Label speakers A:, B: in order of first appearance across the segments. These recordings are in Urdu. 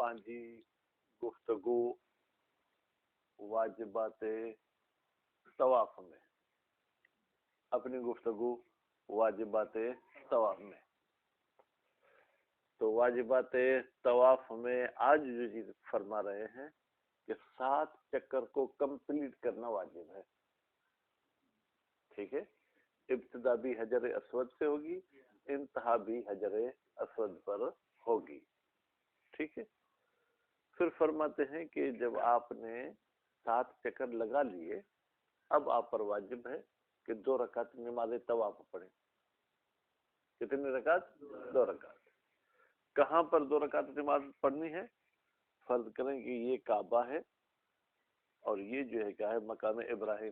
A: پانچی گفتگو واجبات طواف میں، اپنی گفتگو واجبات طواف میں. تو واجبات طواف میں آج جو چیز فرما رہے ہیں کہ 7 چکر کو کمپلیٹ کرنا واجب ہے. ٹھیک ہے، ابتدا بھی حجر اسود سے ہوگی، انتہا بھی حجر اسود پر ہوگی. ٹھیک ہے، پھر فرماتے ہیں کہ جب آپ نے 7 چکر لگا لیے، اب آپ پر واجب ہے کہ 2 رکعت نماز طواف پڑھیں. کتنی رکعت؟ 2 رکعت. کہاں پر 2 رکعت نماز پڑھنی ہے؟ فرض کریں کہ یہ کعبہ ہے اور یہ جو ہے کیا ہے، مقام ابراہیم.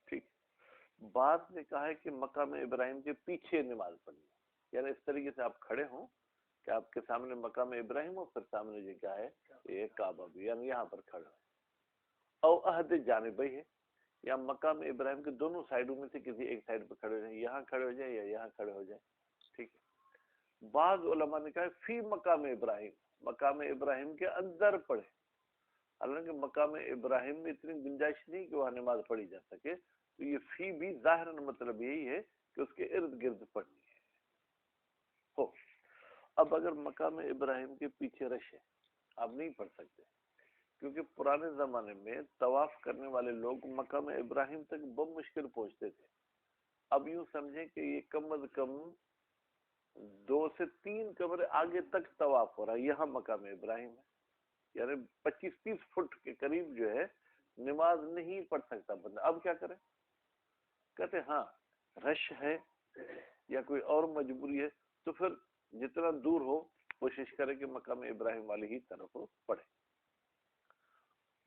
A: ٹھیک، بعض نے کہا ہے کہ مقام ابراہیم کے پیچھے نماز پڑھنی ہے، یعنی اس طریقے سے آپ کھڑے ہوں کہ آپ کے سامنے مقام ابراہیم ہو، پھر سامنے جو کیا ہے یہ کعبہ بھی، یعنی یہاں پر کھڑے ہیں. او عہد جانبی ہے، یا مقام ابراہیم کے دونوں سائڈوں میں سے کسی ایک سائڈ پہ کھڑے ہو جائیں، یہاں کھڑے ہو جائیں یا یہاں کھڑے ہو جائیں. ٹھیک ہے، بعض علماء نے کہا فی مقام ابراہیم، مقام ابراہیم کے اندر پڑھے. حالانکہ مقام ابراہیم میں اتنی گنجائش نہیں کہ وہاں نماز پڑھی جا سکے، تو یہ فی بھی ظاہراً مطلب یہی ہے کہ اس کے ارد گرد پڑھنی ہے. ہو اب اگر مقام ابراہیم کے پیچھے رش ہے، آپ نہیں پڑھ سکتے، کیونکہ پرانے زمانے میں طواف کرنے والے لوگ مقام ابراہیم تک بہت مشکل پہنچتے تھے. اب یوں سمجھیں کہ یہ کم از کم 2 سے 3 کمرے آگے تک طواف ہو رہا ہے، یہاں مقام ابراہیم ہے، یعنی 25-30 فٹ کے قریب جو ہے نماز نہیں پڑھ سکتا بندہ. اب کیا کرے؟ کہتے ہاں رش ہے یا کوئی اور مجبوری ہے تو پھر جتنا دور ہو کوشش کرے کہ مقام ابراہیم والی ہی طرف پڑھے.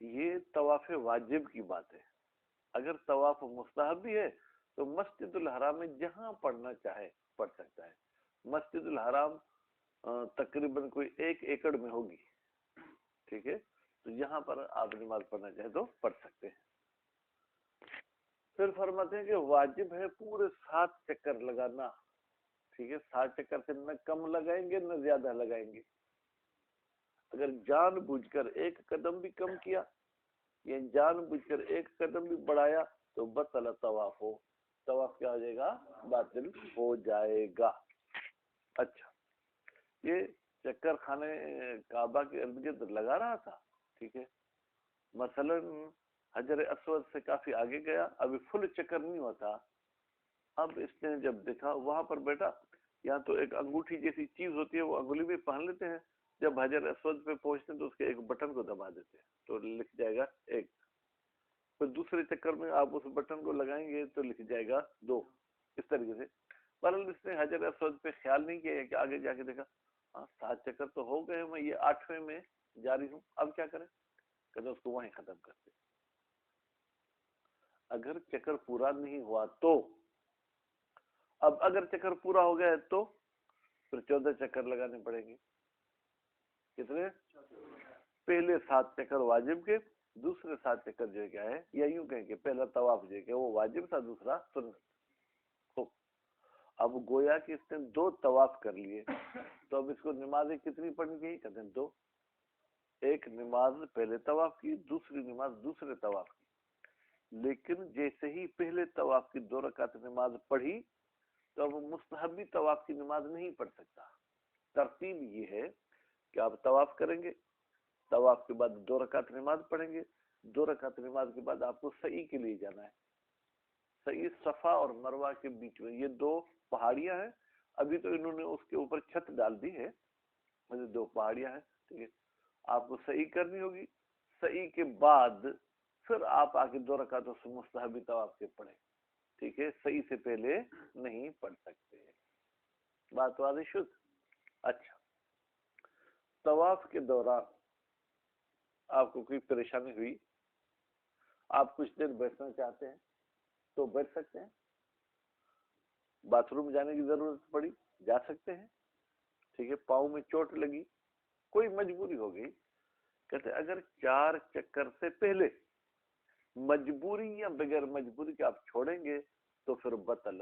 A: یہ طواف واجب کی بات ہے. اگر طواف مستحب بھی ہے تو مسجد الحرام میں جہاں پڑھنا چاہے پڑھ سکتا ہے. مسجد الحرام تقریباً کوئی 1 ایکڑ میں ہوگی. ٹھیک ہے، تو یہاں پر آپ نماز پڑھنا چاہے تو پڑھ سکتے ہیں. پھر فرماتے ہیں کہ واجب ہے پورے 7 چکر لگانا. ٹھیک ہے، 7 چکر سے نہ کم لگائیں گے نہ زیادہ لگائیں گے. اگر جان بوجھ کر 1 قدم بھی کم کیا یا جان بوجھ کر 1 قدم بھی بڑھایا تو بطل طواف ہو، طواف کیا ہو جائے گا؟ باطل ہو جائے گا. اچھا، یہ چکر خانے کعبہ کے ارد گرد لگا رہا تھا. ٹھیک ہے، مثلا حجر اسود سے کافی آگے گیا، ابھی فل چکر نہیں ہوتا. اب اس نے جب دیکھا وہاں پر بیٹا، یہاں تو ایک انگوٹھی جیسی چیز ہوتی ہے، وہ انگلی میں پہن لیتے ہیں، جب حجر اسود پہ پہنچتے ہیں تو اس کے ایک بٹن کو دبا دیتے ہیں تو لکھ جائے گا 1. پھر دوسرے چکر میں آپ اس بٹن کو لگائیں گے تو لکھ جائے گا 2. اس طریقے سے بہرحال اس نے حجر اسود پہ خیال نہیں کیا کہ آگے جا کے دیکھا ہاں 7 چکر تو ہو گئے، میں یہ 8ویں میں جاری ہوں، اب کیا کریں؟ کہتے اس کو وہیں ختم کرتے. اگر چکر پورا نہیں ہوا تو اب اگر چکر پورا ہو گیا تو پھر 14 چکر لگانے پڑیں گے. کتنے؟ پہلے 7 چکر واجب کے، دوسرے 7 چکر جو کیا ہے، یا یوں کہیں کہ پہلا طواف جو کہ وہ واجب تھا، دوسرا سنت. اب گویا کہ اس نے 2 طواف کر لیے، تو اب اس کو نمازیں کتنی پڑھنی چاہیے؟ کہتے ہیں 2. ایک نماز پہلے طواف کی، دوسری نماز دوسرے طواف کی. لیکن جیسے ہی پہلے طواف کی 2 رکعت نماز پڑھی تو اب مستحبی طواف کی نماز نہیں پڑھ سکتا. ترتیب یہ ہے کہ آپ طواف کریں گے، طواف کے بعد 2 رکعت نماز پڑھیں گے، 2 رکعت نماز کے بعد آپ کو سعی کے لیے جانا ہے. سعی صفا اور مروہ کے بیچ میں، یہ 2 پہاڑیاں ہیں. ابھی تو انہوں نے اس کے اوپر چھت ڈال دی ہے، 2 پہاڑیاں ہیں. ٹھیک ہے، آپ کو سعی کرنی ہوگی. سعی کے بعد پھر آپ آگے 2 رکعتوں سے مستحبی طواف کے پڑھیں. ٹھیک ہے، سعی سے پہلے نہیں پڑھ سکتے. بات واضح شد؟ اچھا، طواف کے دوران آپ کو کوئی پریشانی ہوئی، آپ کچھ دیر بیٹھنا چاہتے ہیں تو بیٹھ سکتے ہیں. باتھ روم جانے کی ضرورت پڑی، جا سکتے ہیں. ٹھیک ہے، پاؤں میں چوٹ لگی، کوئی مجبوری ہو گئی، کہتے اگر 4 چکر سے پہلے مجبوری یا بغیر مجبوری کے آپ چھوڑیں گے تو پھر بطل،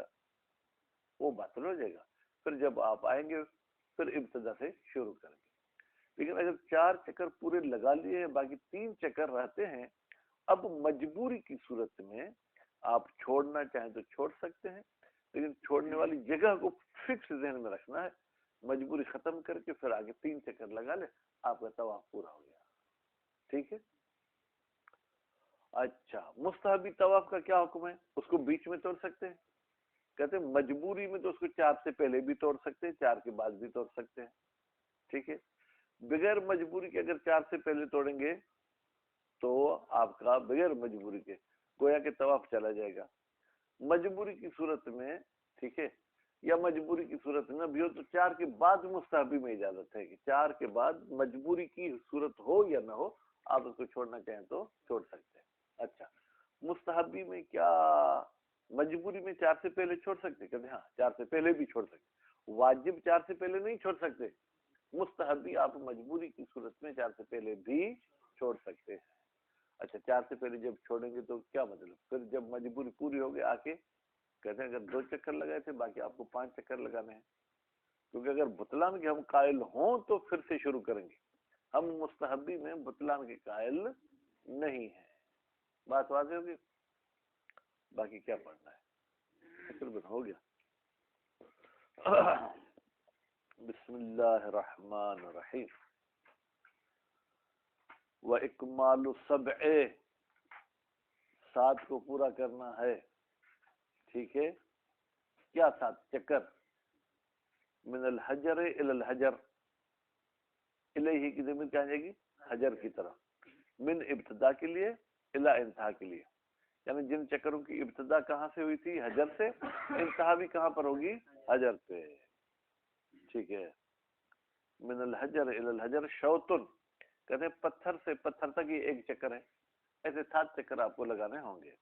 A: وہ باطل ہو جائے گا. پھر جب آپ آئیں گے پھر ابتدا سے شروع کریں گے. لیکن 4 چکر پورے لگا لیے ہیں، باقی 3 چکر رہتے ہیں. اب مجبوری کی صورت میں آپ چھوڑنا چاہیں تو چھوڑ سکتے ہیں، لیکن چھوڑنے والی جگہ کو فکس ذہن میں رکھنا ہے. مجبوری ختم کر کے پھر آگے 3 چکر لگا لے، آپ کا طواف پورا ہو گیا. ٹھیک ہے. اچھا، مستحبی طواف کا کیا حکم ہے؟ اس کو بیچ میں توڑ سکتے ہیں؟ کہتے ہیں مجبوری میں تو اس کو 4 سے پہلے بھی توڑ سکتے ہیں، 4 کے بعد بھی توڑ سکتے ہیں. ٹھیک ہے. بغیر مجبوری کے اگر 4 سے پہلے توڑیں گے تو آپ کا بغیر مجبوری کے گویا کہ طواف چلا جائے گا. مجبوری کی صورت میں، ٹھیک ہے، یا مجبوری کی صورت نہ بھی ہو تو 4 کے بعد مستحبی میں اجازت ہے کہ 4 کے بعد مجبوری کی صورت ہو یا نہ ہو آپ اس کو چھوڑنا چاہیں تو چھوڑ سکتے ہیں. اچھا، مستحبی میں کیا مجبوری میں 4 سے پہلے چھوڑ سکتے؟ کہتے ہاں 4 سے پہلے بھی چھوڑ سکتے. واجب 4 سے پہلے نہیں چھوڑ سکتے، مستحبی آپ مجبوری کی صورت میں 4 سے پہلے بھی چھوڑ سکتے ہیں. اچھا، 4 سے پہلے جب چھوڑیں گے تو کیا مطلب؟ پھر جب مجبوری پوری ہوگی آ کے کہتے ہیں اگر 2 چکر لگائے تھے باقی آپ کو 5 چکر لگانے ہیں، کیونکہ اگر بطلان کے ہم قائل ہوں تو پھر سے شروع کریں گے. ہم مستحبی میں بطلان کے قائل نہیں ہیں. بات واضح ہوگی؟ باقی کیا پڑھنا ہے؟ تقریباً ہو گیا. بسم اللہ الرحمن الرحیم. وَإِكْمَالُ سَبْعِ، 7 کو پورا کرنا ہے. ٹھیک ہے. کیا 7 چکر؟ من الحجر الى الحجر، الیہ کی ضمیر کیا جائے گی؟ حجر کی طرف. من ابتدا کے لیے، الی انتہا کے لیے، یعنی جن چکروں کی ابتدا کہاں سے ہوئی تھی؟ حجر سے. انتہا بھی کہاں پر ہوگی؟ حجر پہ. ٹھیک ہے. من الحجر الى الحجر شوطن، کہتے ہیں پتھر سے پتھر تک یہ 1 چکر ہے. ایسے 7 چکر آپ کو لگانے ہوں گے.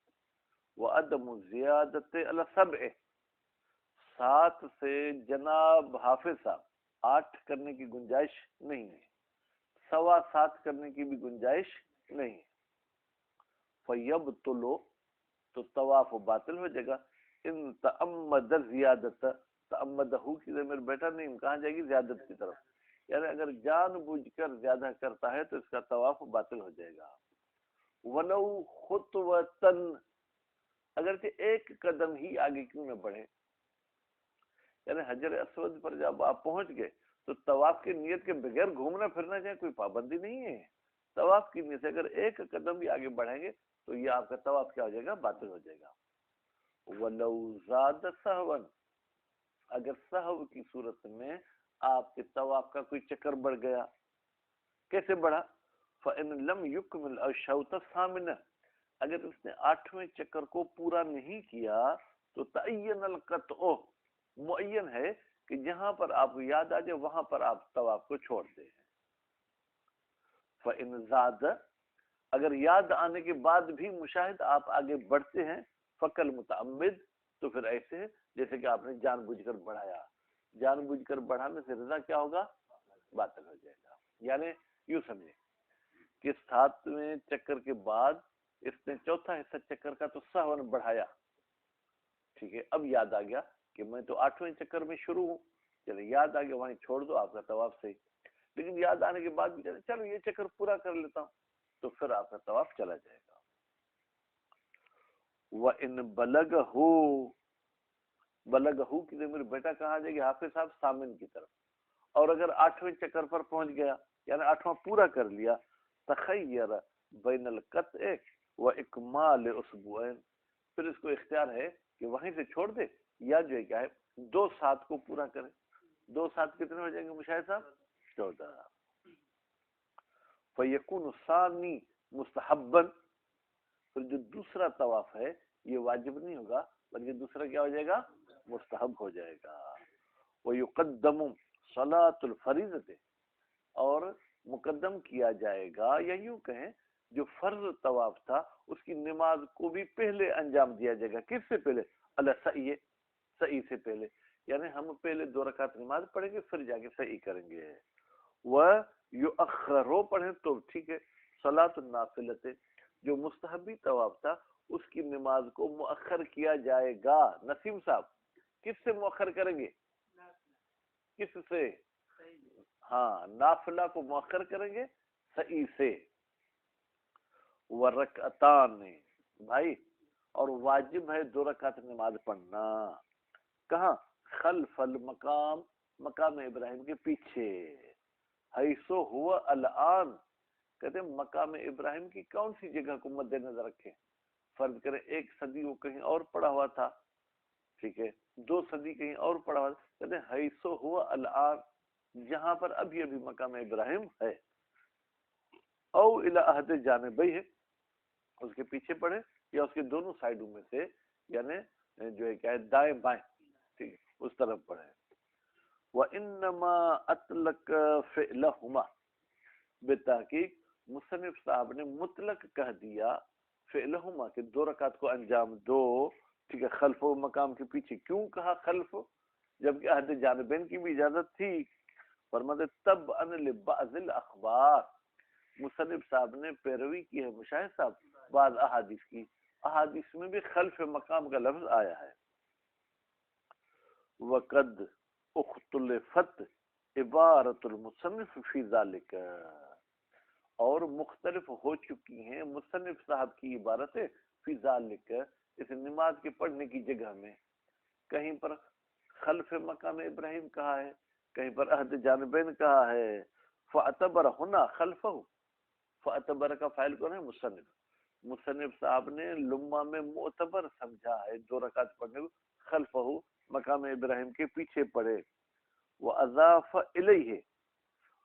A: وعدم زیادت علی 7، 7 سے جناب حافظ صاحب 8 کرنے کی گنجائش نہیں ہے، 7.25 کرنے کی بھی گنجائش نہیں ہے. فیبطل، تو طواف باطل ہو جائے گا. ان تعمد زیادت، تعمدہ کی ضمیر بیٹا نہیں کہاں جائے گی؟ زیادت کی طرف. یعنی اگر جان بوجھ کر زیادہ کرتا ہے تو اس کا طواف باطل ہو جائے گا. ولو خطوتن، اگرچہ 1 قدم ہی آگے کیوں نہ بڑھے. یعنی حجر اسود پر جب آپ پہنچ گئے تو طواف کی نیت کے بغیر گھومنا پھرنا چاہے کوئی پابندی نہیں ہے. طواف کی نیت سے اگر 1 قدم بھی آگے بڑھیں گے تو یہ آپ کا طواف کیا ہو جائے گا؟ باطل ہو جائے گا. ولو زاد سہون، اگر سہو کی صورت میں آپ کے طواف کا کوئی چکر بڑھ گیا. کیسے بڑھا؟ فَإِن لَمْ يُكْمِلْ الشَّوْطَ الثَّامِنَ، اگر اس نے 8ویں چکر کو پورا نہیں کیا تو تعین القطع، معین ہے کہ جہاں پر آپ کو یاد آ جائے وہاں پر آپ طواف کو چھوڑ دیں. فَإِن زَادَ، اگر یاد آنے کے بعد بھی مشاہد آپ آگے بڑھتے ہیں، فَقَلْ مُتَعَمِّد، تو پھر ایسے ہے جیسے کہ آپ نے جان بوجھ کر بڑھایا. جان بوجھ کر بڑھانے سے رضا کیا ہوگا؟ باطل ہو جائے گا. یعنی یوں سمجھیں کہ 7ویں چکر کے بعد اس نے 4تھا حصہ چکر کا تو سہون بڑھایا. ٹھیک ہے. اب یاد آ گیا کہ میں تو 8ویں چکر میں شروع ہوں، چلے یاد آ گیا وہیں چھوڑ دو، آپ کا طواف صحیح. لیکن یاد آنے کے بعد بھی چلو یہ چکر پورا کر لیتا ہوں، تو پھر آپ کا طواف چلا جائے گا. وَإِن بَلَغَهُ، بلغہو کی ضمیر بیٹا کہاں جائے گی؟ حافظ صاحب سامن کی طرف. اور اگر 8ویں چکر پر پہنچ گیا یعنی 8واں پورا کر لیا، تخیر بین القطع و اکمال اسبوعین، پھر اس کو اختیار ہے کہ وہیں سے چھوڑ دے یا جو ہے کیا ہے 2 7 کو پورا کرے. 2 7 کتنے ہو جائیں گے مشاہد صاحب؟ 14. فیکون الثانی مستحبا، پھر جو دوسرا طواف ہے یہ واجب نہیں ہوگا بلکہ دوسرا کیا ہو جائے گا؟ مستحب ہو جائے گا. وَيُقَدَّمُ صَلَاةُ الْفَرِيضَةِ، اور مقدم کیا جائے گا، یا یوں کہیں جو فرض طواف تھا اس کی نماز کو بھی پہلے انجام دیا جائے گا. کس سے پہلے؟ السعی، سعی سے پہلے. یعنی ہم پہلے 2 رکعت نماز پڑھیں گے پھر جا کے سعی کریں گے. وَيُؤَخَّرُ پڑھیں تو ٹھیک ہے. صلاۃ النافلۃ، جو مستحبی طواف تھا اس کی نماز کو مؤخر کیا جائے گا. نسیم صاحب کس سے مؤخر کریں گے؟ کس سے؟ ہاں نافلہ کو مؤخر کریں گے سعی سے. ورکعتان بھائی، اور واجب ہے 2 رکعت نماز پڑھنا. کہاں؟ خلف المقام، مقام ابراہیم کے پیچھے. حیثو ہوا الان، کہتے ہیں مقام ابراہیم کی کون سی جگہ کو مد نظر رکھیں؟ فرض کریں 1 صدی وہ کہیں اور پڑا ہوا تھا، ٹھیک ہے، 2 صدی کہیں اور پڑا ہوا تھا. کہتے ہیں حیثو ہوا الان، جہاں پر ابھی ابھی مقام ابراہیم ہے. او الی احد جانبی ہے، اس کے پیچھے پڑھے یا اس کے دونوں سائڈوں میں سے، یعنی جو ہے کیا ہے دائیں بائیں، ٹھیک ہے، اس طرف پڑھے. وَإِنَّمَا أَطْلَقَ فِعْلَهُمَا، بتحقیق مصنف صاحب نے مطلق کہہ دیا فعلہما کہ 2 رکعت کو انجام دو، ٹھیک ہے، خلف و مقام کے پیچھے. کیوں کہا خلف جبکہ عہد جانبین کی بھی اجازت تھی؟ فرماتے تب ان لبعض الاخبار، مصنف صاحب نے پیروی کی ہے مشاہد صاحب بعض احادیث کی، احادیث میں بھی خلف مقام کا لفظ آیا ہے. وقد اختلفت عبارت المصنف فی ذالک، اور مختلف ہو چکی ہیں مصنف صاحب کی عبارتیں فی ذالک، اس نماز کے پڑھنے کی جگہ میں. کہیں پر خلف مقام ابراہیم کہا ہے، کہیں پر عہد جانبین کہا ہے. فاعتبر ہونا خلفہ، فاعتبر کا فاعل کون ہے؟ مصنف. مصنف صاحب نے لمہ میں معتبر سمجھا ہے 2 رکعت پڑھنے کو خلفہ، مقام ابراہیم کے پیچھے پڑھے. واضاف الیہ،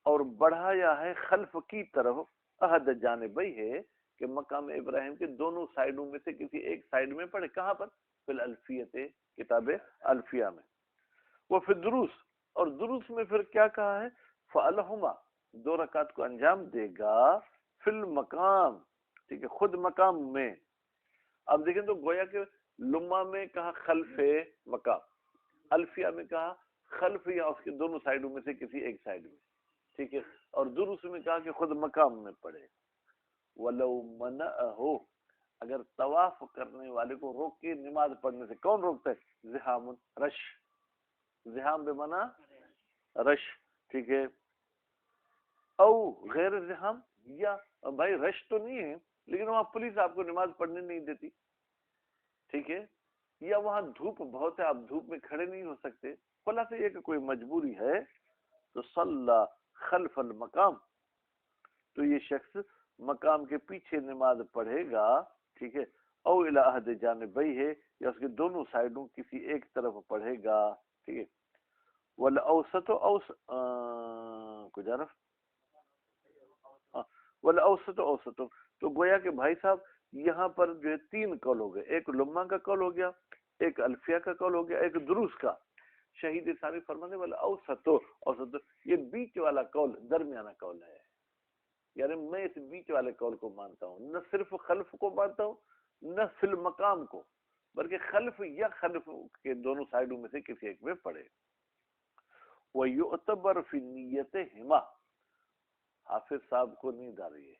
A: اور بڑھایا ہے خلف کی طرف عہد جانبی ہے کہ مقام ابراہیم کے دونوں سائیڈوں میں سے کسی ایک سائیڈ میں پڑھے. کہاں پر؟ فی الالفیت، کتاب الفیہ میں. وہ پھر دروس، اور دروس میں پھر کیا کہا ہے؟ فعلہما، 2 رکعت کو انجام دے گا فی المقام، ٹھیک ہے، خود مقام میں. اب دیکھیں تو گویا کہ لمہ میں کہا خلف مقام، الفیہ میں کہا خلف یا اس کے دونوں سائیڈوں میں سے کسی ایک سائیڈ میں، ٹھیک ہے، اور دروس میں کہا کہ خود مقام میں پڑھے. وَلَوْ مَنَعَهُ، اگر طواف کرنے والے کو روک کے نماز پڑھنے سے، کون روکتا ہے؟ زحام، رش، زحام بے معنی رش، ٹھیک ہے. او غیر زحام، یا بھائی رش تو نہیں ہے لیکن وہاں پولیس آپ کو نماز پڑھنے نہیں دیتی، ٹھیک ہے، یا وہاں دھوپ بہت ہے، آپ دھوپ میں کھڑے نہیں ہو سکتے، خلاصہ یہ کہ کوئی مجبوری ہے، تو صلی خلف المقام، تو یہ شخص مقام کے پیچھے نماز پڑھے گا، ٹھیک ہے. او الی احد جانبی ہے، یا اس کے دونوں سائیڈوں کسی ایک طرف پڑھے گا، ٹھیک ہے. والاوسط کچھ عرف والاوسط اوسط، تو گویا کہ بھائی صاحب یہاں پر جو ہے 3 قول ہو گئے، ایک لمہ کا قول ہو گیا، ایک الفیہ کا قول ہو گیا، ایک دروس کا. شہید ثانی فرمانے والا اوسط، اوسط یہ بیچ والا قول درمیانہ قول ہے، یعنی میں اس بیچ والے قول کو مانتا ہوں، نہ صرف خلف کو مانتا ہوں نہ فی المقام کو، بلکہ خلف یا خلف کے دونوں سائیڈوں میں سے کسی ایک میں پڑھے. وَيُعْتَبَرْ فِي نِيَّتِهِمَا، حافظ صاحب کو نیند آ رہی ہے،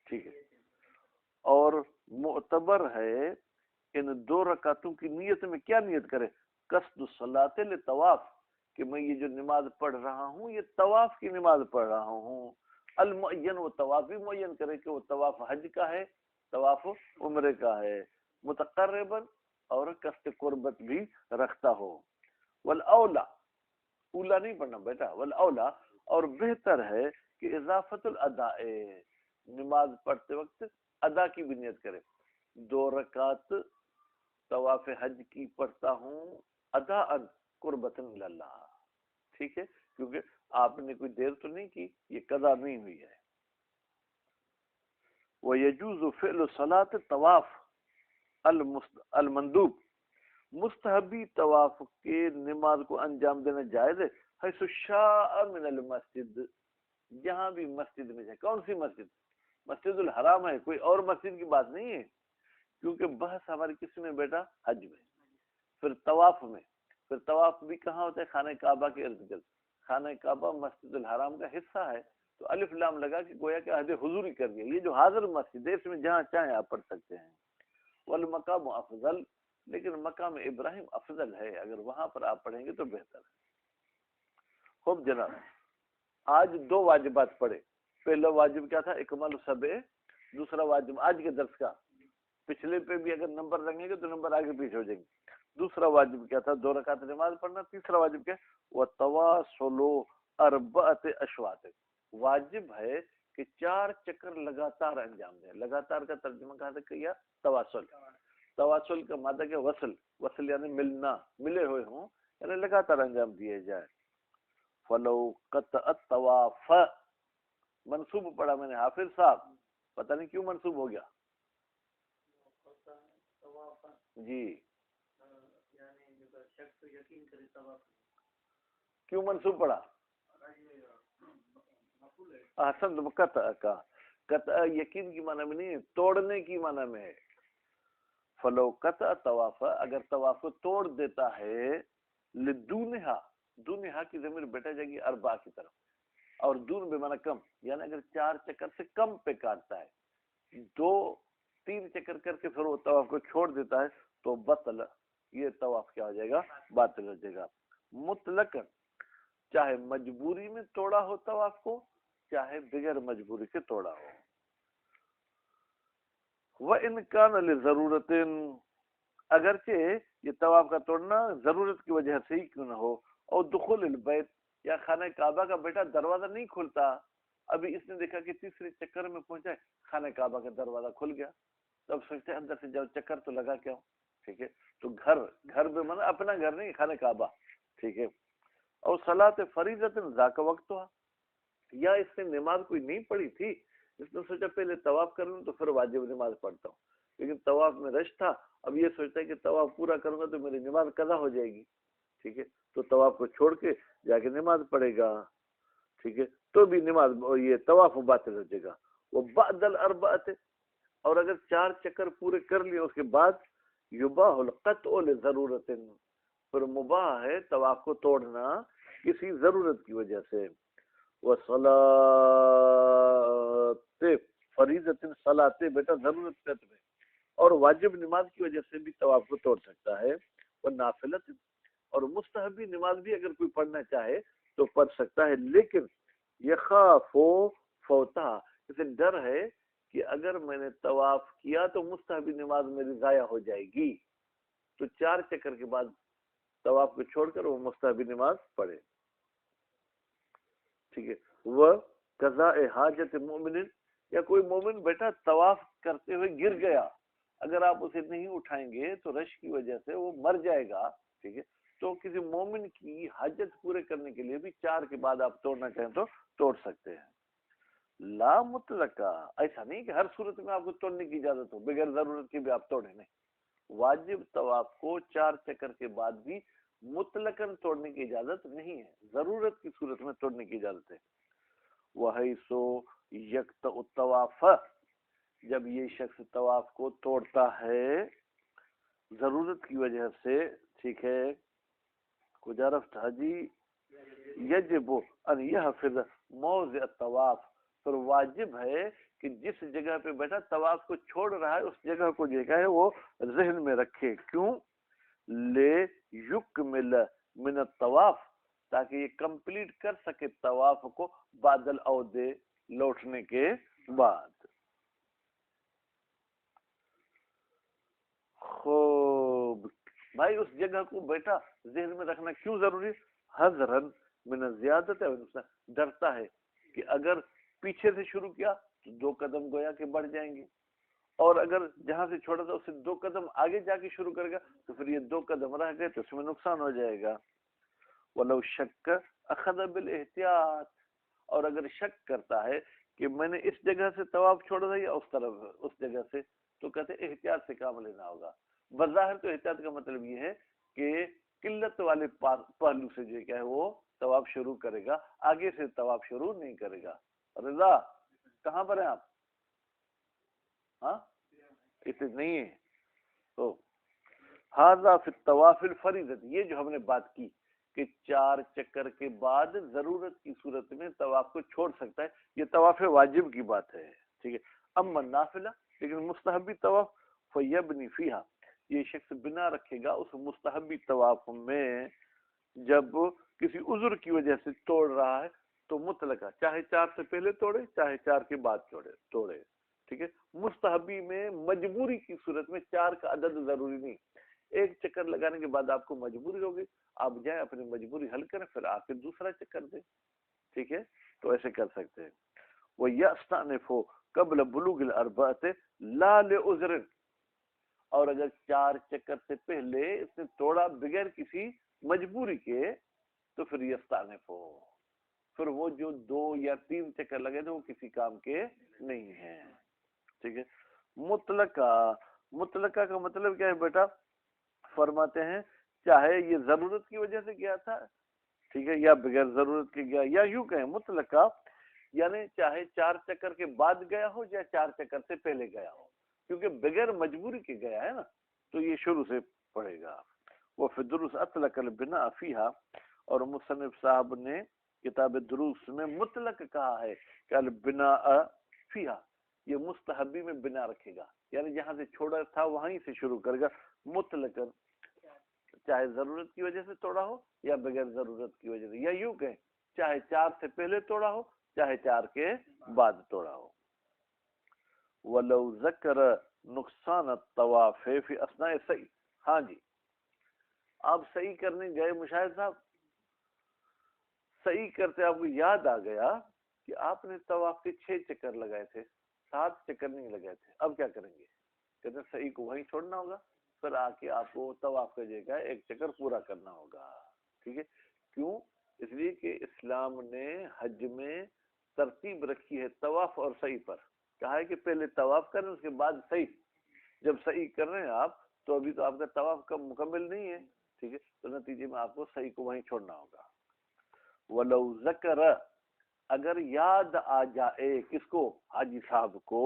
A: ٹھیک ہے، اور معتبر ہے ان 2 رکعتوں کی نیت میں کیا نیت کرے؟ قصد الصلاۃ للطواف، کہ میں یہ جو نماز پڑھ رہا ہوں یہ طواف کی نماز پڑھ رہا ہوں. المعین، وہ طواف بھی معین کرے کہ وہ طواف حج کا ہے، طواف عمرے کا ہے، متقربا، اور قصد قربت بھی رکھتا ہو. والاولا، اولا نہیں پڑھنا بیٹا، والاولا، اور بہتر ہے کہ اضافت الاداء، نماز پڑھتے وقت ادا کی بھی نیت کرے. 2 رکعت طواف حج کی پڑھتا ہوں ادا قربۃ اللہ، ٹھیک ہے، کیونکہ آپ نے کوئی دیر تو نہیں کی، یہ قضا نہیں ہوئی ہے. وَيَجُوزُ فِعْلُ صَلَاةِ طواف المندوب، مستحبی طواف کے نماز کو انجام دینا جائز ہے. حیث شاء من المسجد، جہاں بھی مسجد میں جائے. کون سی مسجد؟ مسجد الحرام ہے، کوئی اور مسجد کی بات نہیں ہے، کیونکہ بحث ہماری کس میں بیٹا؟ حج میں. پھر طواف میں، پھر طواف بھی کہاں ہوتا ہے؟ خانہ کعبہ کے ارد گرد. خانہ کعبہ مسجد الحرام کا حصہ ہے، تو الف لام لگا کہ گویا کہ عہد حضوری کر دیا. یہ جو حاضر مسجد ہے اس میں جہاں چاہیں آپ پڑھ سکتے ہیں. والمقام افضل، لیکن مقام ابراہیم افضل ہے، اگر وہاں پر آپ پڑھیں گے تو بہتر ہے. خوب جناب، آج 2 واجبات پڑھے. پہلا واجب کیا تھا؟ اکمال سبع. دوسرا واجب آج کے درس کا، پچھلے پہ بھی اگر نمبر رنگیں گے تو نمبر آگے پیچھے ہو جائیں گے. دوسرا واجب کیا تھا؟ 2 رکعت نماز پڑھنا. تیسرا واجب کیا؟ وتواصل 4 اشواط. واجب ہے کہ 4 چکر لگاتار انجام دیں. لگاتار کا ترجمہ کہاں سے کیا؟ تواصل. تواصل کا مادہ کیا؟ وصل. وصل یعنی ملنا، ملے ہوئے ہوں، یعنی لگاتار انجام دیے جائے. فلو قطع الطواف، منصوب پڑھا میں نے حافظ صاحب، پتہ نہیں کیوں منصوب ہو گیا جی. کیوں منصوب پڑھا؟ احسن. قطع کا قطع یقین کی معنی میں نہیں، توڑنے کی معنی میں ہے. فلو قطع طواف، اگر طواف کو توڑ دیتا ہے، لدونہا، دونہا کی ضمیر بیٹا جائے گی اربع کی طرف، اور دون بے معنی کم، یعنی اگر 4 چکر سے کم پہ کاٹتا ہے، 2-3 چکر کر کے پھر وہ طواف کو چھوڑ دیتا ہے تو بطل، یہ طواف کیا ہو جائے گا؟ باطل ہو جائے گا. مطلق، چاہے مجبوری میں توڑا ہو طواف کو، چاہے بغیر مجبوری کے توڑا ہو. وَإِنْ كَانَ لِضَرُورَةٍ، اگرچہ یہ طواف کا توڑنا ضرورت کی وجہ سے ہی کیوں نہ ہو. اور دخول البیت، یا خانہ کعبہ کا بیٹا دروازہ نہیں کھلتا، ابھی اس نے دیکھا کہ تیسرے چکر میں پہنچا ہے، خانہ کعبہ کا دروازہ کھل گیا، تب سوچتے ہیں اندر سے جاؤ چکر تو لگا کیا ہوں. ٹھیک ہے، تو گھر میں مانا اپنا گھر نہیں، خانہ کعبہ. ٹھیک ہے. اور صلاۃ فریضۃ ذاک وقت ہوا، یا اس نے نماز کوئی نہیں پڑھی تھی، اس نے سوچا پہلے طواف کر لوں تو پھر واجب نماز پڑھتا ہوں، لیکن طواف میں رش تھا، اب یہ سوچتا ہے کہ طواف پورا کروں گا تو میری نماز قضا ہو جائے گی. ٹھیک ہے، تو طواف کو چھوڑ کے جا کے نماز پڑھے گا. ٹھیک ہے، تو بھی نماز یہ طواف باطل ہو جائے گا. وہ بعد الاربعۃ، اور اگر 4 چکر پورے کر لیے اس کے بعد، یباح القطع لضرورت، پھر مباح ہے طواف کو توڑنا کسی ضرورت کی وجہ سے. وصلاۃ فریضۃ، صلاۃ بیٹا ضرورت پہ ہے، اور واجب نماز کی وجہ سے بھی طواف کو توڑ سکتا ہے. وہ نافلت، اور مستحبی نماز بھی اگر کوئی پڑھنا چاہے تو پڑھ سکتا ہے، لیکن یخاف فوتا، اسے ڈر ہے کہ اگر میں نے طواف کیا تو مستحبی نماز میری ضائع ہو جائے گی، تو 4 چکر کے بعد طواف کو چھوڑ کر وہ مستحبی نماز پڑھے. ٹھیک ہے. وہ قضاء حاجت مومن، یا کوئی مومن بیٹا طواف کرتے ہوئے گر گیا، اگر آپ اسے نہیں اٹھائیں گے تو رش کی وجہ سے وہ مر جائے گا. ٹھیک ہے، تو کسی مومن کی حاجت پورے کرنے کے لیے بھی 4 کے بعد آپ توڑنا چاہیں تو توڑ سکتے ہیں. لا مطلقہ، ایسا نہیں کہ ہر صورت میں آپ کو توڑنے کی اجازت ہو، بغیر ضرورت کی بھی آپ توڑیں. نہیں، واجب طواف کو 4 چکر کے بعد بھی مطلقاً توڑنے کی اجازت نہیں ہے، ضرورت کی صورت میں توڑنے کی اجازت ہے. وَحَيْثُ يَقْطَعُ الطَّوَافَ، جب یہ شخص طواف کو توڑتا ہے ضرورت کی وجہ سے. ٹھیک ہے، کچھ عرفت حجی، یجب ان یحفظ موضع الطواف، پر واجب ہے کہ جس جگہ پہ بیٹھا طواف کو چھوڑ رہا ہے اس جگہ کو جگہ ہے وہ ذہن میں رکھے. کیوں؟ لے یکمل من الطواف، تاکہ یہ کمپلیٹ کر سکے طواف کو بعد العود، لوٹنے کے بعد. خوب بھائی، اس جگہ کو بیٹا ذہن میں رکھنا کیوں ضروری؟ حذرن من الزیادت، ڈرتا ہے کہ اگر پیچھے سے شروع کیا تو 2 قدم گویا کہ بڑھ جائیں گے، اور اگر جہاں سے چھوڑا تھا اس سے 2 قدم آگے جا کے شروع کرے گا تو پھر یہ 2 قدم رہ گئے تو اس میں نقصان ہو جائے گا. ولو شک اخذ بالاحتیاط، اور اگر شک کرتا ہے کہ میں نے اس جگہ سے طواف چھوڑا تھا یا اس طرف اس جگہ سے، تو کہتے احتیاط سے کام لینا ہوگا. بظاہر تو احتیاط کا مطلب یہ ہے کہ قلت والے پہلو سے جو کیا ہے وہ طواف شروع کرے گا، آگے سے طواف شروع نہیں کرے گا. رضا کہاں پر ہیں آپ؟ ہاں اتنے نہیں ہے. تو ھذا فی الطواف الفریضۃ، یہ جو ہم نے بات کی کہ 4 چکر کے بعد ضرورت کی صورت میں طواف کو چھوڑ سکتا ہے، یہ طواف واجب کی بات ہے. ٹھیک ہے. اما نافلہ، لیکن مستحبی طواف، فیبنی فیہا، یہ شخص بنا رکھے گا اس مستحبی طواف میں. جب کسی عذر کی وجہ سے توڑ رہا ہے تو مطلقہ چاہے 4 سے پہلے توڑے چاہے 4 کے بعد توڑے. ٹھیک ہے. مستحبی میں مجبوری کی صورت میں 4 کا عدد ضروری نہیں. ایک چکر لگانے کے بعد آپ کو مجبوری ہوگی, آپ جائیں اپنی مجبوری حل کریں, پھر آ کے دوسرا چکر دیں. ٹھیک ہے, تو ایسے کر سکتے ہیں. وہ یستأنف قبل بلوغ الاربعۃ لا لعذر, اور اگر 4 چکر سے پہلے اس نے توڑا بغیر کسی مجبوری کے تو پھر یستأنف ہو, پھر وہ جو 2 یا 3 چکر لگے تھے وہ کسی کام کے نہیں ہیں. ٹھیک ہے. مطلقہ کا مطلب کیا ہے بیٹا؟ فرماتے ہیں چاہے یہ ضرورت کی وجہ سے گیا تھا, ٹھیک ہے, یا بغیر ضرورت کے گیا, یا یوں کہیں مطلقہ یعنی چاہے 4 چکر کے بعد گیا ہو یا 4 چکر سے پہلے گیا ہو, کیونکہ بغیر مجبوری کے گیا ہے نا, تو یہ شروع سے پڑے گا. وہ فی الدروس اطلق البناء فیہا, اور مصنف صاحب نے کتاب دروس میں مطلق کہا ہے کہ البناء فیہا, یہ مستحبی میں بنا رکھے گا, یعنی جہاں سے چھوڑا تھا وہیں سے شروع کرے گا مطلق, چاہے ضرورت کی وجہ سے توڑا ہو یا بغیر ضرورت کی وجہ سے, یا یوں کہیں چاہے 4 سے پہلے توڑا ہو چاہے 4 کے بعد توڑا ہو. وَلَوْ ذَكَرَ نُقْصَانَ الطَّوَافِ فِي أَثْنَاءِ السَّعْيِ, ہاں جی, آپ صحیح کرنے گئے مشاہد صاحب, صحیح کرتے آپ کو یاد آ گیا کہ آپ نے طواف کے 6 چکر لگائے تھے, 7 چکر نہیں لگائے تھے, اب کیا کریں گے؟ کہتے ہیں صحیح کو وہیں چھوڑنا ہوگا, پھر آ کے آپ کو طواف کا جگہ 1 چکر پورا کرنا ہوگا. ٹھیک ہے. کیوں؟ اس لیے کہ اسلام نے حج میں ترتیب رکھی ہے طواف اور سعی پر. کہا ہے کہ پہلے طواف کریں اس کے بعد سعی. جب سعی کر رہے ہیں آپ تو ابھی تو آپ کا طواف کا مکمل نہیں ہے. ٹھیک ہے, تو نتیجے میں آپ کو سعی کو وہیں چھوڑنا ہوگا. وَلَوْ ذَكَرَ, اگر یاد آ جائے کس کو؟ حاجی صاحب کو,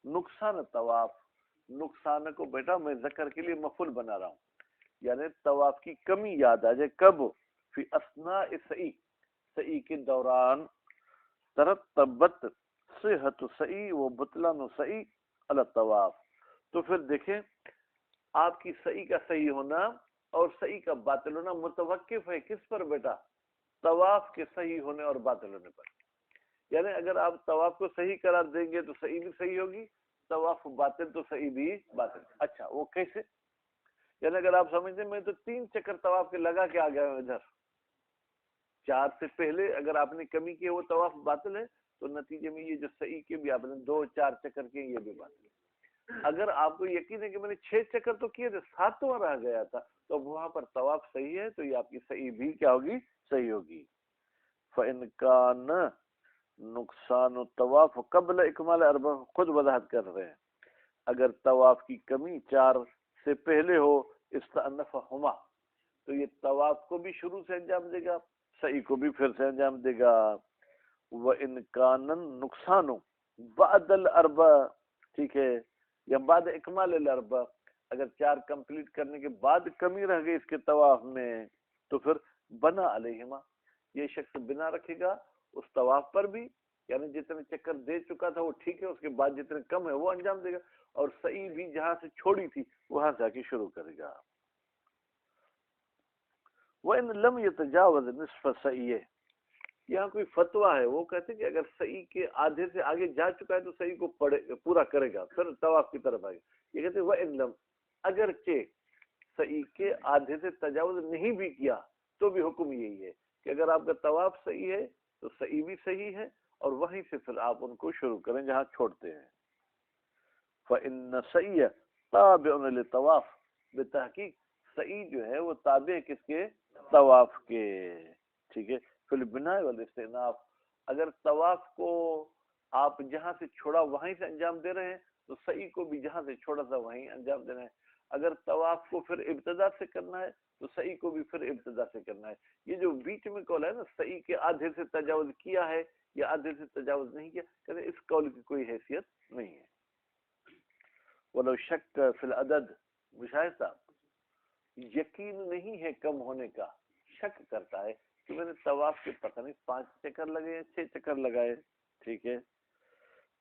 A: نقصان طواف, نقصان کو بیٹا میں ذکر کے لیے مفعول بنا رہا ہوں, یعنی طواف کی کمی یاد آ جائے. کب؟ فی اثناء سعی, سعی کے دوران. ترتبت صحت سعی و بطلان سعی علی الطواف, تو پھر دیکھیں آپ کی سعی کا صحیح ہونا اور سعی کا باطل ہونا متوقف ہے کس پر بیٹا؟ طواف کے صحیح ہونے اور باطل ہونے پر. یعنی اگر آپ طواف کو صحیح قرار دیں گے تو صحیح بھی صحیح ہوگی, طواف باطل تو صحیح بھی باطل. اچھا وہ کیسے؟ یعنی اگر آپ سمجھتے میں تو 3 چکر طواف کے لگا کے آ گیا ہوں ادھر, 4 سے پہلے اگر آپ نے کمی کی وہ طواف باطل ہے, تو نتیجے میں یہ جو صحیح کے بھی آپ نے 2-4 چکر کیے یہ بھی باطل ہے. اگر آپ کو یقین ہے کہ میں نے 6 چکر تو کیے تھے 7واں رہ گیا تھا, تو وہاں پر طواف صحیح ہے تو یہ آپ کی صحیح بھی کیا ہوگی؟ صحیح ہوگی. فَإِنْ كَانَ نقصان الطواف قبل اکمال اربع, خود وضاحت کر رہے ہیں, اگر طواف کی کمی 4 سے پہلے ہو استأنفہما, تو یہ طواف کو بھی شروع سے انجام دے گا, سعی کو بھی پھر سے انجام دے گا. وَإِنْ كَانَ النُّقْصَانُ بَعْدَ الْأَرْبَعِ, ٹھیک ہے, یا بعد اکمال الاربع, اگر 4 کمپلیٹ کرنے کے بعد کمی رہ گئی اس کے طواف میں, تو پھر بنا علیہما, یہ شخص بنا رکھے گا اس طواف پر بھی, یعنی جتنے چکر دے چکا تھا وہ ٹھیک ہے, اس کے بعد جتنے کم ہے وہ انجام دے گا, اور سعی بھی جہاں سے چھوڑی تھی وہاں سے آ کے شروع کرے گا. وَإِن لَمْ يَتَجَاوَزْ نِصْفَ سَعِيِّهِ, یہاں کوئی فتویٰ ہے, وہ کہتے ہیں کہ اگر سعی کے آدھے سے آگے جا چکا ہے تو سعی کو پورا کرے گا, پھر طواف کی طرف آئے گا. یہ کہتے ہیں وَإِن لَمْ, اگرچہ سعی کے آدھے سے تجاوز نہیں بھی کیا تو بھی حکم یہی ہے کہ اگر آپ کا طواف صحیح ہے تو سعی بھی صحیح ہے, اور وہیں سے پھر آپ ان کو شروع کریں جہاں چھوڑتے ہیں. فَإِنَّ السَّعْيَ تَابِعٌ لِلطَّوَافِ, بتحقیق سعی جو ہے وہ تابع ہے کس کے؟ طواف کے. ٹھیک ہے. فی البناء والاستئناف, اگر طواف کو آپ جہاں سے چھوڑا وہیں سے انجام دے رہے ہیں تو سعی کو بھی جہاں سے چھوڑا تھا وہیں انجام دینا ہے. اگر طواف کو پھر ابتدا سے کرنا ہے تو سعی کو بھی پھر ابتدا سے کرنا ہے. یہ جو بیچ میں قول ہے نا سعی کے آدھے سے تجاوز کیا ہے یا آدھے سے تجاوز نہیں کیا, کہتے اس قول کی کوئی حیثیت نہیں ہے. ولو شک فی العدد, مشاہد صاحب یقین نہیں ہے کم ہونے کا, شک کرتا ہے کہ میں نے طواف کے پتہ نہیں 5 چکر لگے 6 چکر لگائے, ٹھیک ہے.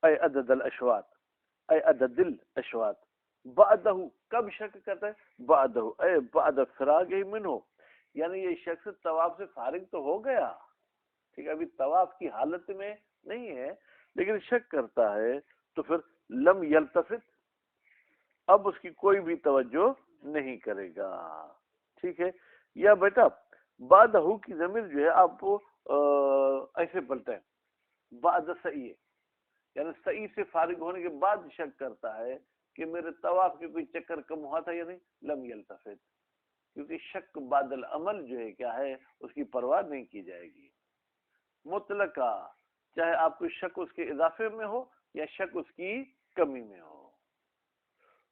A: اے عدد الاشواط, اے عدد الاشواط, بعدہ, کب شک کرتا ہے؟ بعدہ, اے بعد فراغ منہ, یعنی یہ شخص طواف سے فارغ تو ہو گیا ٹھیک ہے، ابھی طواف کی حالت میں نہیں ہے لیکن شک کرتا ہے تو پھر لم یلتفت، اب اس کی کوئی بھی توجہ نہیں کرے گا. ٹھیک ہے. یا بیٹا بعد ہو کی ضمیر جو ہے آپ ایسے پلٹیں، بعد صحیح ہے، یعنی صحیح سے فارغ ہونے کے بعد شک کرتا ہے کہ میرے طواف کے کوئی چکر کم ہوا تھا یا نہیں، لم یلتفت، کیونکہ شک بعد العمل جو ہے کیا ہے، اس کی پرواہ نہیں کی جائے گی. مطلقہ، چاہے آپ کو شک اس کے اضافے میں ہو یا شک اس کی کمی میں ہو.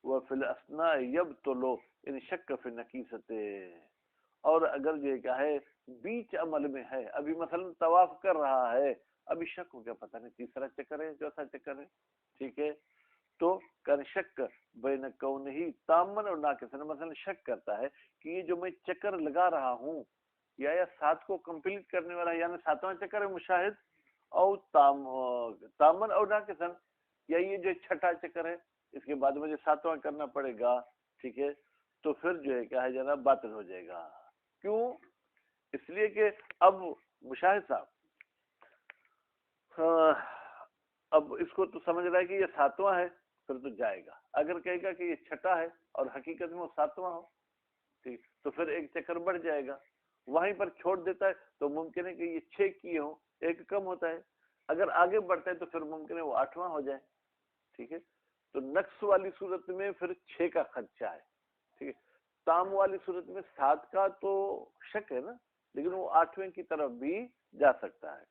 A: وفی الاسناء یبطل ان شک فی نکیستے، اور اگر جو کیا ہے بیچ عمل میں ہے، ابھی مثلا طواف کر رہا ہے، ابھی شک ہو گیا پتہ نہیں تیسرا چکر ہے چوتھا چکر ہے، ٹھیک ہے، تو کر شک بین کونہی تامن اور ناقصن، مثلا شک کرتا ہے کہ یہ جو میں چکر لگا رہا ہوں یا 7 کو کمپلیٹ کرنے والا ہے، یعنی 7واں چکر ہے مشاہد، او تامن اور ناقصن، یا یہ جو 6ٹھا چکر ہے اس کے بعد مجھے 7واں کرنا پڑے گا، ٹھیک ہے، تو پھر جو ہے کیا ہے جناب باطل ہو جائے گا. کیوں؟ اس لیے کہ اب مشاہد صاحب اب اس کو تو سمجھ رہا ہے کہ یہ 7واں ہے، پھر تو جائے گا. اگر کہے گا کہ یہ 6ٹھا ہے اور حقیقت میں وہ 7واں ہو، ٹھیک، تو پھر ایک چکر بڑھ جائے گا. وہیں پر چھوڑ دیتا ہے تو ممکن ہے کہ یہ 6 کیے ہوں، ایک کم ہوتا ہے. اگر آگے بڑھتا ہے تو پھر ممکن ہے وہ 8واں ہو جائے، ٹھیک ہے. تو نقص والی صورت میں پھر 6 کا خدشہ ہے، ٹھیک ہے. تام والی صورت میں 7 کا تو شک ہے نا، لیکن وہ 8ویں کی طرف بھی جا سکتا ہے.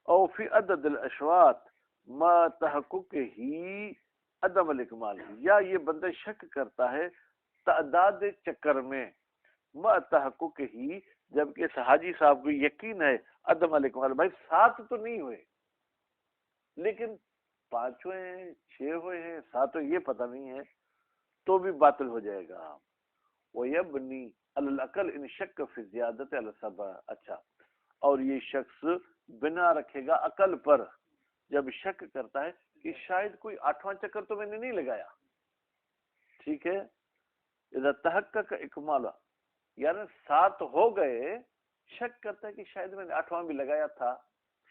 A: او فی عدد الاشواط ما تحقق ہی عدم الاکمال، یا یہ بندہ شک کرتا ہے تعداد چکر میں، ما تحقق ہی، جبکہ اس حاجی صاحب کو یقین ہے عدم الاکمال، بھائی 7 تو نہیں ہوئے لیکن 5 ہوئے ہیں، 6 ہوئے ہیں، 7 ہوئے، یہ پتہ نہیں ہے، تو بھی باطل ہو جائے گا. وَيَبْنِي عَلَى الْعَقْلِ إِنْ شَكَّ فِي الزِّيَادَةِ عَلَى السَّبْعِ، اچھا، اور یہ شخص بنا رکھے گا عقل پر جب شک کرتا ہے کہ شاید کوئی 8واں چکر تو میں نے نہیں لگایا، ٹھیک ہے. اذا تحقق اکمال، یعنی 7 ہو گئے، شک کرتا ہے کہ شاید میں نے 8واں بھی لگایا تھا،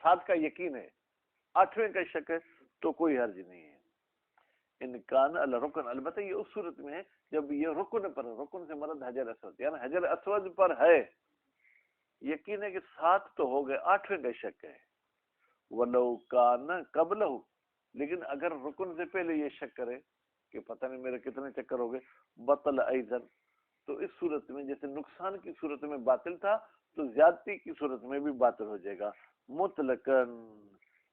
A: 7 کا یقین ہے، 8ویں کا شک ہے، تو کوئی حرج نہیں ہے. ان کان الرکن، البتہ یہ اس صورت میں ہے جب یہ رکن پر، رکن سے مراد حجر اسود، یعنی حجر اسود پر ہے، یقین ہے کہ 7 تو ہو گئے، 8ویں کا شک ہے. ولو کان قبلہ، لیکن اگر رکن سے پہلے یہ شک کرے کہ پتہ نہیں میرے کتنے چکر ہو گئے، بطل ایضا، تو اس صورت میں جیسے نقصان کی صورت میں باطل تھا تو زیادتی کی صورت میں بھی باطل ہو جائے گا. مطلقاً،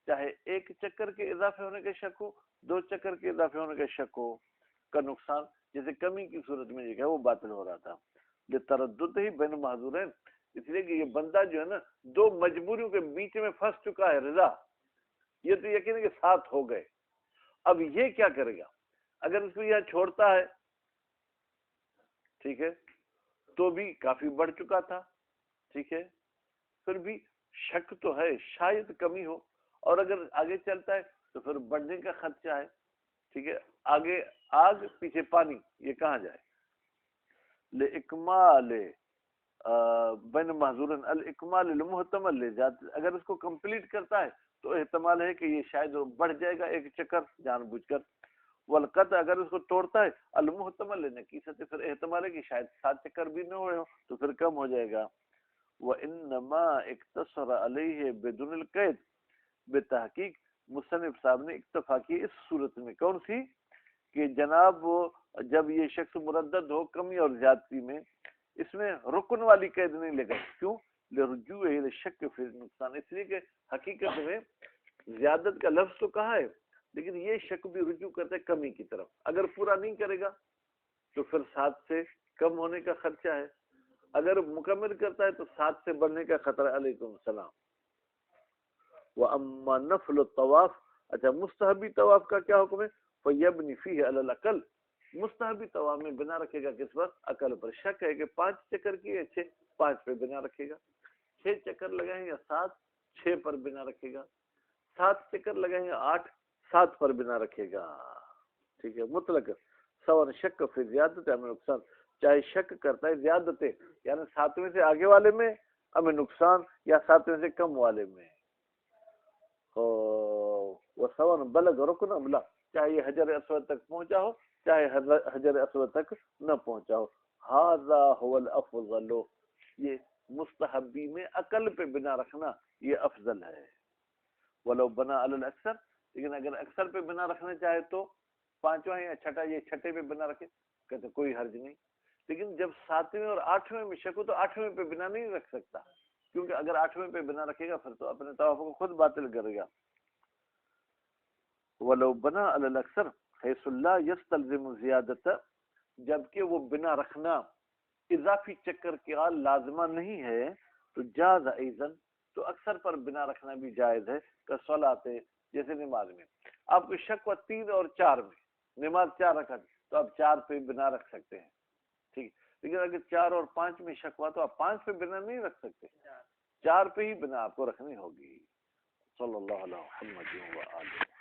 A: چاہے ایک چکر کے اضافے ہونے کا شک ہو، 2 چکر کے اضافے ہونے کا شک ہو، کا نقصان جیسے کمی کی صورت میں جو ہے وہ باطل ہو رہا تھا. لتردد ہی بین معذورین، اس لیے کہ یہ بندہ جو ہے نا 2 مجبوریوں کے بیچ میں پھنس چکا ہے. رضا، یہ تو یقین ہے کہ 7 ہو گئے، اب یہ کیا کرے گا؟ اگر اس کو یہاں چھوڑتا ہے، ٹھیک ہے، تو بھی کافی بڑھ چکا تھا، ٹھیک ہے، پھر بھی شک تو ہے شاید کمی ہو، اور اگر آگے چلتا ہے تو پھر بڑھنے کا خدشہ ہے، ٹھیک ہے. آگے آگ پیچھے پانی، یہ کہاں جائے؟ لِإِكْمَالِ بین معذورن الاکمال المحتمل لذات، اگر اس کو کمپلیٹ کرتا ہے تو احتمال ہے کہ یہ شاید بڑھ جائے گا ایک چکر جان بوجھ کر. والقطع، اگر اس کو توڑتا ہے المحتمل لنکیست، پھر احتمال ہے کہ شاید 7 چکر بھی نہ ہوئے ہو تو پھر کم ہو جائے گا. وَإِنَّمَا اقتصر علیہ بدون القید، بتحقیق مصنف صاحب نے اکتفا کی اس صورت میں، کون سی؟ کہ جناب جب یہ شخص مردد ہو کمی اور زیادتی میں، اس میں رکن والی قید نہیں لگا. کیوں؟ لرجوع شک فی نقصان، اس لیے کہ حقیقت میں زیادت کا لفظ تو کہا ہے لیکن یہ شک بھی رجوع کرتا ہے کمی کی طرف. اگر پورا نہیں کرے گا تو پھر 7 سے کم ہونے کا خدشہ ہے، اگر مکمل کرتا ہے تو 7 سے بڑھنے کا خطرہ. علیکم السلام. وَأَمَّا نَفْلُ الطَّوَافِ، اچھا مستحبی طواف کا کیا حکم ہے؟ فَيَبْنِ فِيهِ عَلَى الْعَقْلِ، مستحبی طواف میں بنا رکھے گا کس پر؟ عقل پر. شک ہے کہ 5 چکر کیے، 6، 5 پہ بنا رکھے گا. 6 چکر لگائیں گے 7، 6 پر بنا رکھے گا. 7 چکر لگائیں گے 8، 7 پر بنا رکھے گا. ٹھیک ہے. مطلق سوال شک فی زیادت یا نقصان، چاہے شک کرتا ہے زیادت یعنی 7ویں سے آگے والے میں اب نقصان یا ساتویں سے کم والے میں وہ سوان بلغ رکن املا، چاہے یہ حجر اسود تک پہنچا ہو چاہے حجر اسود تک نہ پہنچا ہو. ھذا هو الافضل، یہ مستحبی میں عقل پہ بنا رکھنا یہ افضل ہے. ولو بنا علی الاکثر، لیکن اگر اکثر پہ بنا رکھنا چاہے تو پانچواں یا چھٹا یہ چھٹے پہ بنا رکھے کہتے کوئی حرج نہیں. لیکن جب ساتویں اور آٹھویں میں شک ہو تو آٹھویں پہ بنا نہیں رکھ سکتا، کیونکہ اگر آٹھویں پہ بنا رکھے گا پھر تو اپنے طواف کو خود باطل کرے گا. ولو بنا علی الاکثر حیث لا یستلزم زیادت، جبکہ وہ بنا رکھنا اضافی چکر کا لازمہ نہیں ہے تو جاز ایزن، تو اکثر پر بنا رکھنا بھی جائز ہے. کصلاۃ، جیسے نماز میں آپ کو شک و 3 اور 4 میں، نماز 4 رکعت تو آپ 4 پہ بنا رکھ سکتے ہیں، ٹھیک. لیکن اگر 4 اور 5 میں شک ہوا تو آپ 5 پہ بنا نہیں رکھ سکتے، 4 پہ ہی بنا آپ کو رکھنی ہوگی. صلی اللہ علیہ وسلم.